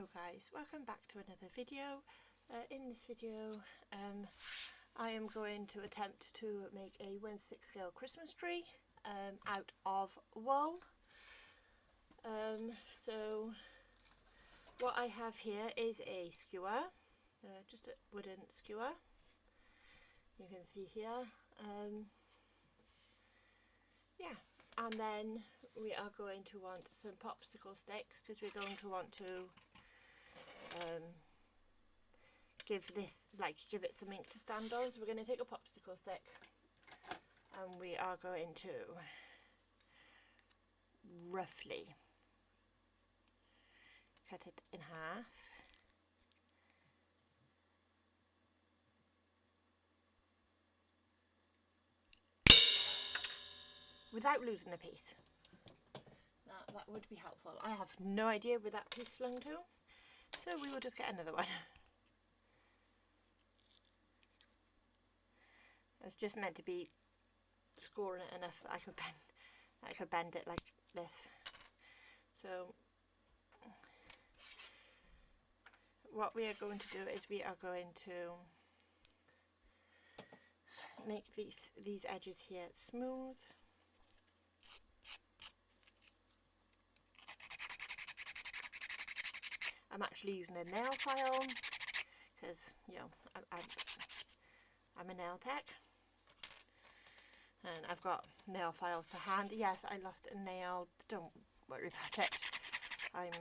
Hello guys, welcome back to another video. In this video I am going to attempt to make a 1/6 scale Christmas tree out of wool. So what I have here is a skewer, just a wooden skewer, you can see here. Yeah, and then we are going to want some popsicle sticks because we're going to want to give it some ink to stand on. So we're going to take a popsicle stick and we are going to roughly cut it in half. Without losing a piece. That would be helpful. I have no idea where that piece flung to, so we will just get another one. It's just meant to be scoring it enough that I could bend it like this. So what we are going to do is we are going to make these edges here smooth. I'm actually using a nail file because, you know, I'm a nail tech and I've got nail files to hand. Yes, I lost a nail, don't worry about it. I'm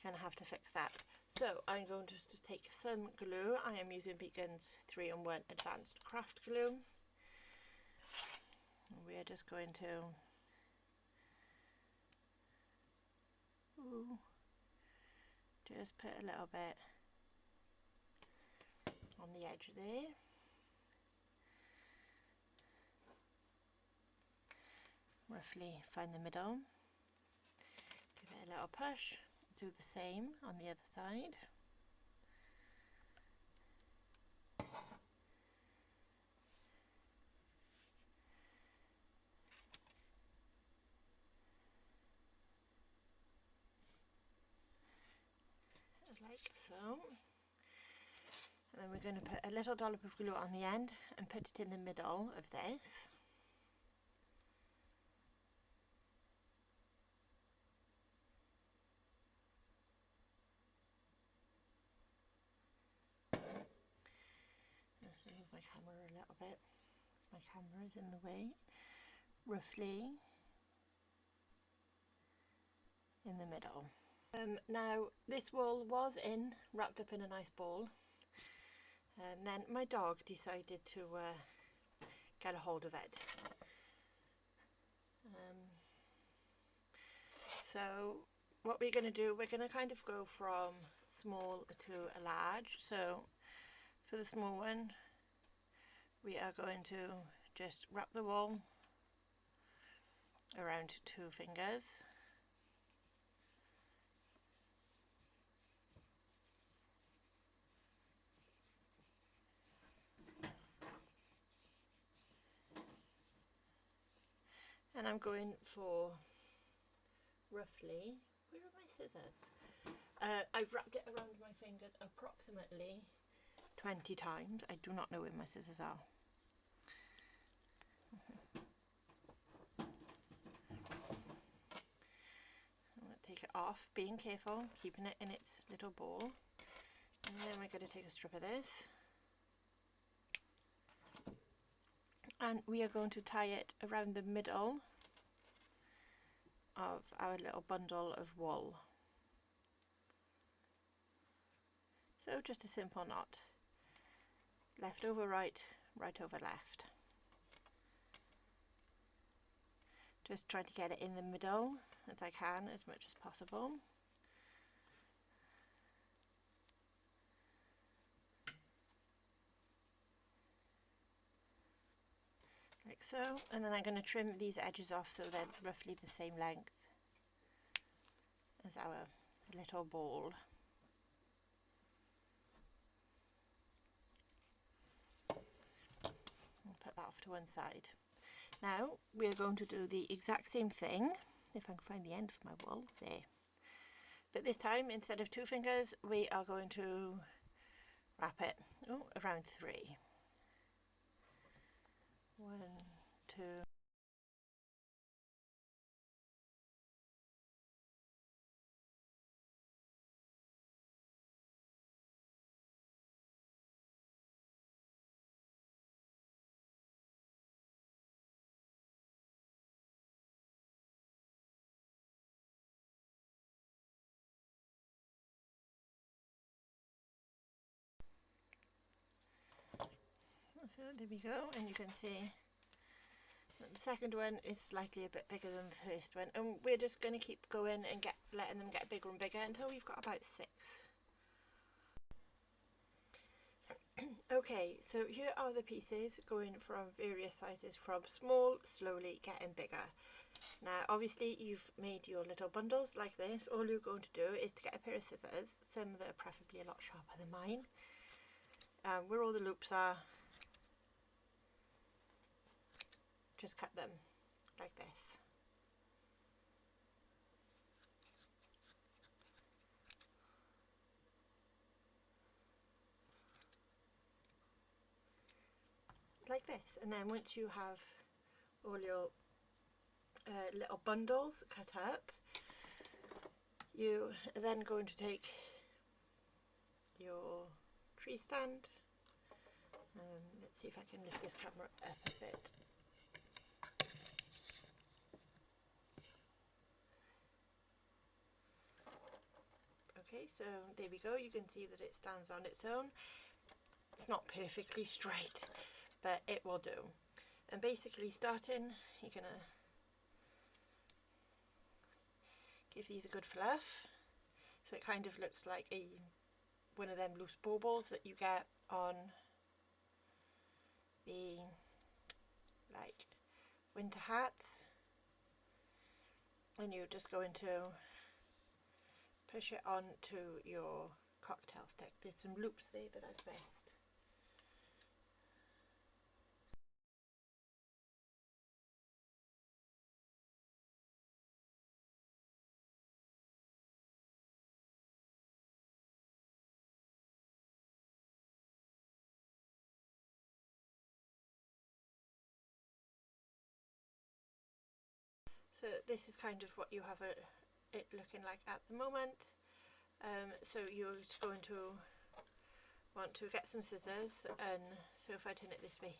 gonna have to fix that. So I'm going to just take some glue. I am using Beacon's 3-in-1 advanced craft glue. We're just going to just put a little bit on the edge there. Roughly find the middle. Give it a little push. Do the same on the other side. Like so. And then we're going to put a little dollop of glue on the end and put it in the middle of this. I'll move my camera a little bit because my camera is in the way. Roughly in the middle. Now this wool was wrapped up in a nice ball, and then my dog decided to get a hold of it. So what we're going to do, we're going to kind of go from small to a large. So for the small one we are going to just wrap the wool around 2 fingers. And I'm going for roughly, where are my scissors? I've wrapped it around my fingers approximately 20 times. I do not know where my scissors are. I'm going to take it off, being careful, keeping it in its little ball. And then we're going to take a strip of this. And we are going to tie it around the middle of our little bundle of wool. So just a simple knot. Left over right, right over left. Just trying to get it in the middle as I can, as much as possible. Like so, and then I'm going to trim these edges off so they're roughly the same length as our little ball. I'll put that off to one side. Now we're going to do the exact same thing, if I can find the end of my wool, there. But this time, instead of 2 fingers, we are going to wrap it around 3. 1, 2. So there we go, and you can see that the second one is slightly a bit bigger than the first one, and we're just going to keep going and letting them get bigger and bigger until we've got about 6. Okay, so here are the pieces going from various sizes, from small, slowly getting bigger. Now obviously you've made your little bundles like this. All you're going to do is to get a pair of scissors, some that are preferably a lot sharper than mine, where all the loops are. Just cut them like this. Like this, and then once you have all your little bundles cut up, you are then going to take your tree stand. Let's see if I can lift this camera up a bit. Okay, so there we go. You can see that it stands on its own. It's not perfectly straight, but it will do. And basically starting, you're going to give these a good fluff. So it kind of looks like one of them loose baubles that you get on the winter hats. And you're just going to push it onto your cocktail stick. There's some loops there that I've missed. So this is kind of what you have it looking like at the moment. So you're just going to want to get some scissors, and so if I turn it this way,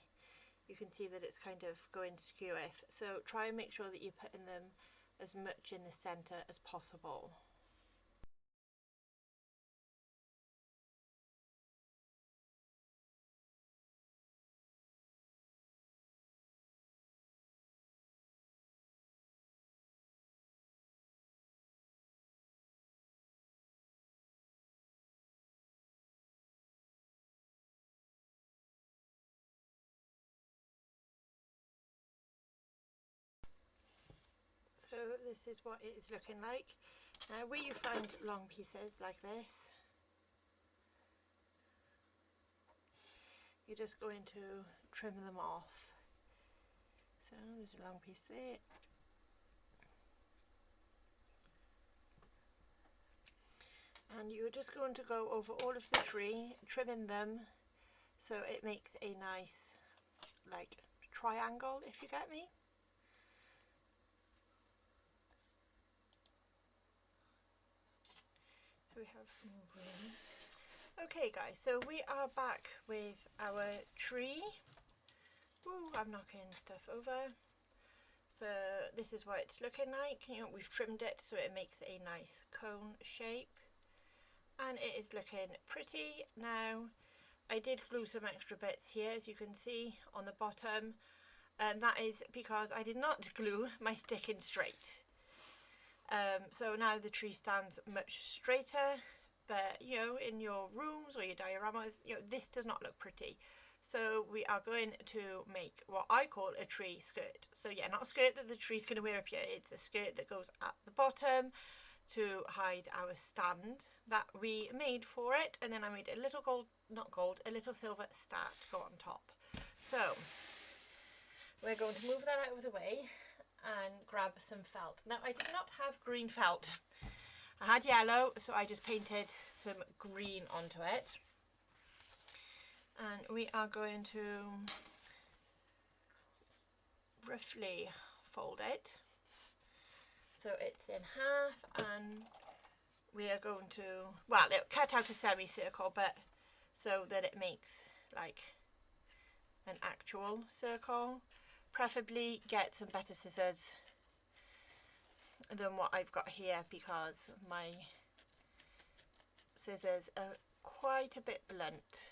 you can see that it's kind of going skewy. So try and make sure that you're putting them as much in the centre as possible. So this is what it is looking like. Now where you find long pieces like this, you're just going to trim them off. So there's a long piece there. And you're just going to go over all of the tree, trimming them so it makes a nice triangle, if you get me. So we have more room. Okay guys, so we are back with our tree. Woo, I'm knocking stuff over. So this is what it's looking like. You know, we've trimmed it so it makes a nice cone shape, and it is looking pretty. Now I did glue some extra bits here, as you can see on the bottom, and that is because I did not glue my stick in straight. So now the tree stands much straighter, but you know, in your rooms or your dioramas, you know, this does not look pretty. So we are going to make what I call a tree skirt. So yeah, not a skirt that the tree's going to wear up here, it's a skirt that goes at the bottom to hide our stand that we made for it, and then I made a little a little silver star to go on top. So we're going to move that out of the way and grab some felt. Now I did not have green felt. I had yellow, so I just painted some green onto it. And we are going to roughly fold it so it's in half, and we are going to, well, it'll cut out a semicircle, but so that it makes like an actual circle. Preferably get some better scissors than what I've got here, because my scissors are quite a bit blunt.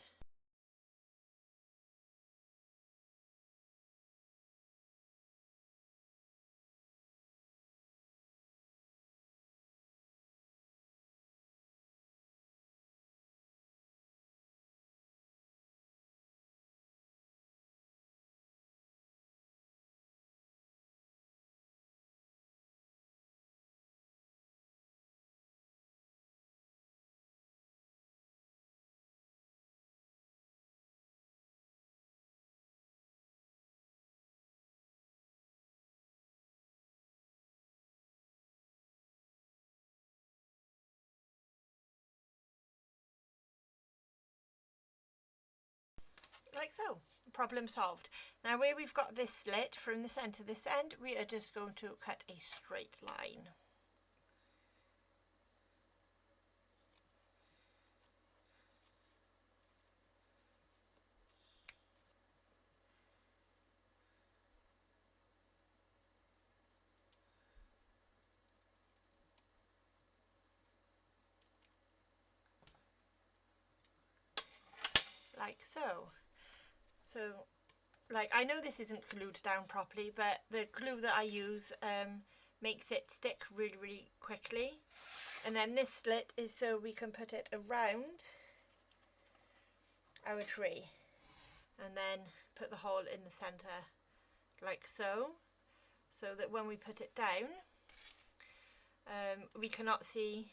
Like so. Problem solved. Now where we've got this slit from this end to this end, we are just going to cut a straight line. Like so. So, like, I know this isn't glued down properly, but the glue that I use makes it stick really, really quickly. And then this slit is so we can put it around our tree, and then put the hole in the centre like so, so that when we put it down, we cannot see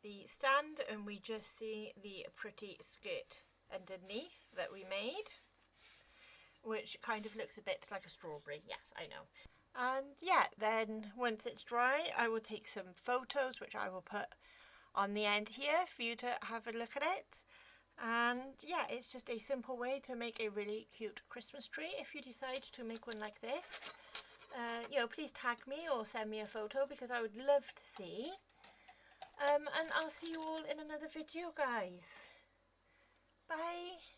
the stand and we just see the pretty skirt underneath that we made, which kind of looks a bit like a strawberry. Yes, I know. And yeah, then once it's dry, I will take some photos, which I will put on the end here for you to have a look at it. And yeah, it's just a simple way to make a really cute Christmas tree. If you decide to make one like this, you know, please tag me or send me a photo, because I would love to see. And I'll see you all in another video, guys. Bye.